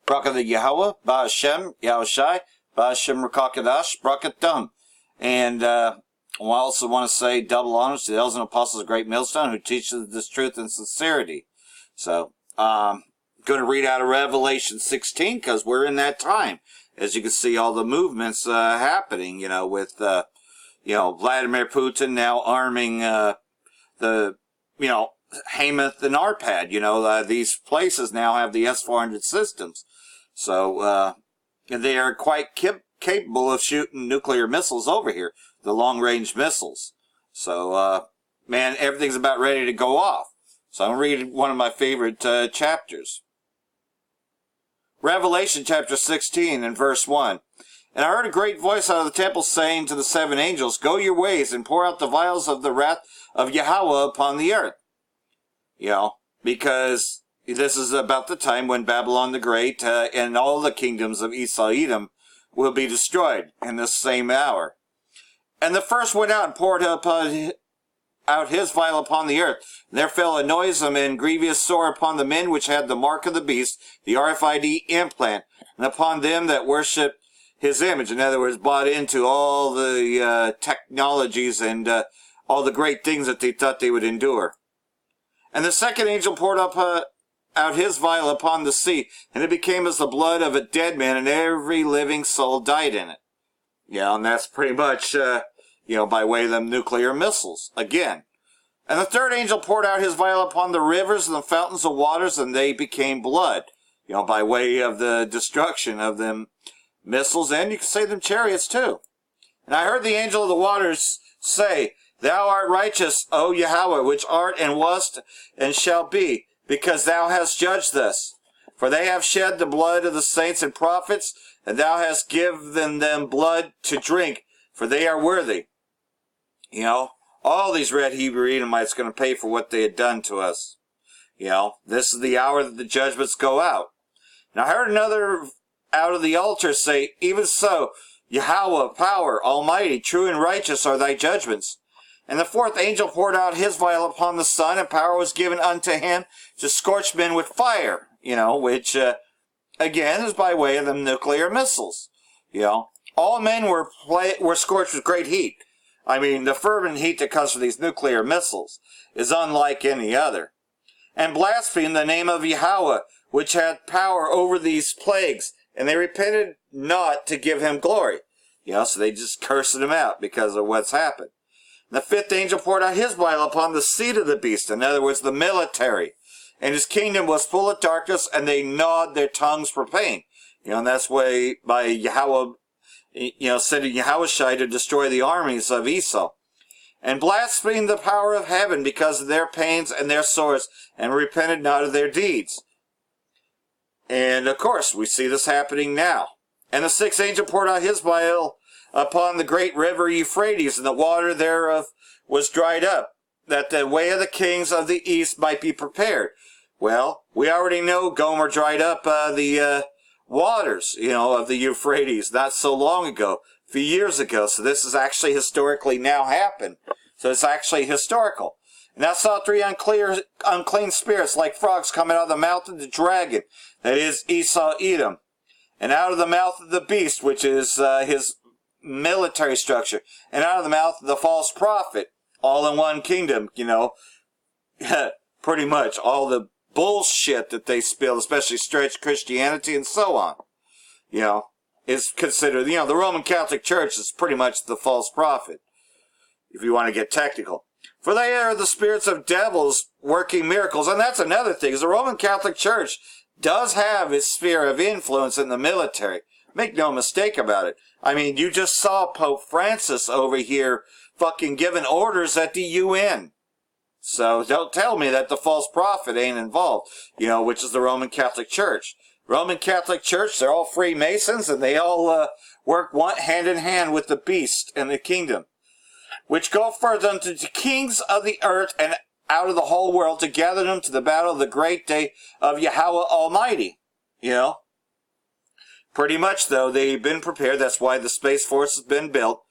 Bracha the Yahweh, Ba'Hashem, Yahushai, Ba'Hashem Rakakadash, Bracha Dum. And I also want to say double honors to the elders and apostles of Great Millstone who teach this truth and sincerity. So, going to read out of Revelation 16 because we're in that time. As you can see, all the movements happening, with, Vladimir Putin now arming the, Hamath and Arpad. These places now have the S-400 systems. So, they are quite capable of shooting nuclear missiles over here, the long-range missiles. So, man, everything's about ready to go off. So I'm reading one of my favorite chapters. Revelation chapter 16 and verse 1. And I heard a great voice out of the temple saying to the 7 angels, Go your ways and pour out the vials of the wrath of Yahweh upon the earth. Because this is about the time when Babylon the Great and all the kingdoms of Esau-Edom will be destroyed in this same hour. And the first went out and poured out his vial upon the earth. And there fell a noisome and grievous sore upon the men which had the mark of the beast, the RFID implant, and upon them that worshipped his image. In other words, bought into all the technologies and all the great things that they thought they would endure. And the second angel poured out his vial upon the sea, and it became as the blood of a dead man, and every living soul died in it. And that's pretty much, by way of them nuclear missiles, again. And the third angel poured out his vial upon the rivers and the fountains of waters, and they became blood, by way of the destruction of them missiles, and you can say them chariots too. And I heard the angel of the waters say, Thou art righteous, O Yahweh, which art and wast and shall be, because thou hast judged this. For they have shed the blood of the saints and prophets, and thou hast given them blood to drink, for they are worthy. All these red Hebrew Edomites going to pay for what they had done to us. This is the hour that the judgments go out. And I heard another out of the altar say, Even so, Yahweh, power, almighty, true and righteous are thy judgments. And the fourth angel poured out his vial upon the sun, and power was given unto him to scorch men with fire, which, again, is by way of them nuclear missiles. All men were scorched with great heat. I mean, the fervent heat that comes from these nuclear missiles is unlike any other. And blasphemed the name of Yahweh, which had power over these plagues, and they repented not to give him glory. So they just cursed him out because of what's happened. The fifth angel poured out his vial upon the seat of the beast, in other words, the military. And his kingdom was full of darkness, and they gnawed their tongues for pain. And that's why by Yahweh, sending Yahushai to destroy the armies of Esau. And blasphemed the power of heaven because of their pains and their sores, and repented not of their deeds. And, of course, we see this happening now. And the sixth angel poured out his vial upon the great river Euphrates, and the water thereof was dried up, that the way of the kings of the east might be prepared. Well, we already know Gomer dried up the waters, of the Euphrates not so long ago, a few years ago. So this has actually historically now happened. So it's actually historical. And I saw 3 unclean spirits like frogs coming out of the mouth of the dragon, that is Esau-Edom, and out of the mouth of the beast, which is his military structure, and out of the mouth of the false prophet, all in one kingdom, pretty much all the bullshit that they spill, especially stretched Christianity and so on, is considered, the Roman Catholic Church is pretty much the false prophet, if you want to get technical. For they are the spirits of devils working miracles, and that's another thing, is the Roman Catholic Church does have its sphere of influence in the military. Make no mistake about it. I mean, you just saw Pope Francis over here fucking giving orders at the UN. So don't tell me that the false prophet ain't involved, which is the Roman Catholic Church. Roman Catholic Church, they're all Freemasons, and they all work hand in hand with the beast and the kingdom, which go further unto the kings of the earth and out of the whole world to gather them to the battle of the great day of Yahweh Almighty. Pretty much, though, they've been prepared. That's why the Space Force has been built.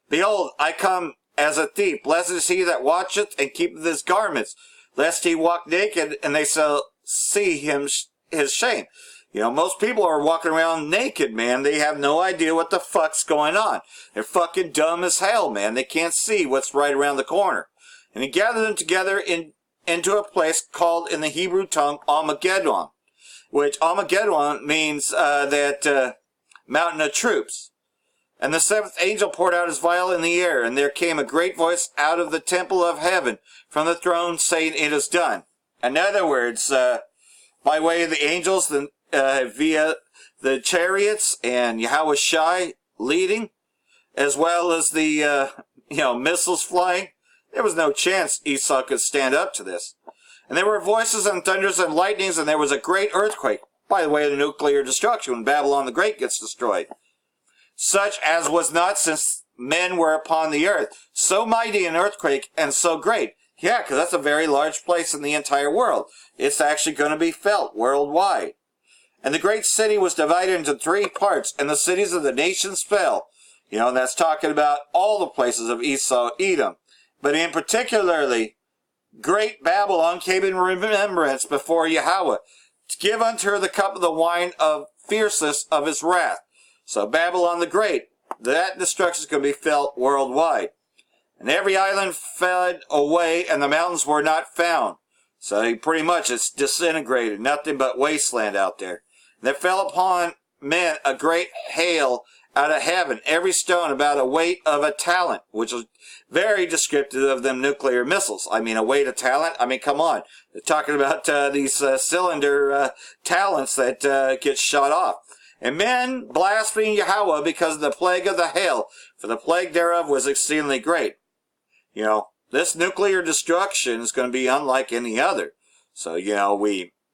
Behold, I come as a thief. Blessed is he that watcheth and keepeth his garments, lest he walk naked and they shall see him his shame. You know, most people are walking around naked, man. They have no idea what the fuck's going on. They're fucking dumb as hell, man. They can't see what's right around the corner. And he gathered them together into a place called in the Hebrew tongue Armageddon, which Armageddon means that mountain of troops. And the seventh angel poured out his vial in the air, and there came a great voice out of the temple of heaven from the throne, saying, "It is done." In other words, by way of the angels, via the chariots and Yahweh Shai leading, as well as the missiles flying, there was no chance Esau could stand up to this. And there were voices and thunders and lightnings, and there was a great earthquake, by the way of the nuclear destruction when Babylon the Great gets destroyed, such as was not since men were upon the earth. So mighty an earthquake and so great. Yeah, because that's a very large place in the entire world. It's actually going to be felt worldwide. And the great city was divided into 3 parts, and the cities of the nations fell. You know, and that's talking about all the places of Esau, Edom. But in particularly, great Babylon came in remembrance before Yahweh, to give unto her the cup of the wine of fierceness of his wrath. So Babylon the Great, that destruction is going to be felt worldwide. And every island fled away, and the mountains were not found. So pretty much it's disintegrated, nothing but wasteland out there. And there fell upon men a great hail out of heaven, every stone about a weight of a talent, which is very descriptive of them nuclear missiles. I mean, a weight of talent? I mean, come on. They're talking about these cylinder talents that get shot off. And men blasphemed Yahweh because of the plague of the hail, for the plague thereof was exceedingly great. You know, this nuclear destruction is going to be unlike any other. So, you know,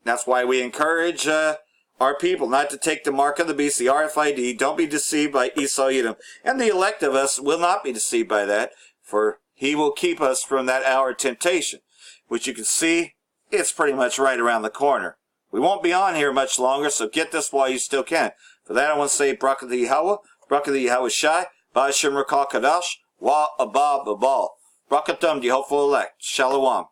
that's why we encourage our people not to take the mark of the beast, the RFID. Don't be deceived by Esau Edom. And the elect of us will not be deceived by that, for he will keep us from that hour of temptation, which you can see, it's pretty much right around the corner. We won't be on here much longer, so get this while you still can. For that, I want to say, Barak the Yahweh, Barak the Yahweh Shai, Ba'ashem Rakal Kadash, Wa Abba Babal. Brakatum, the hopeful elect. Shalom.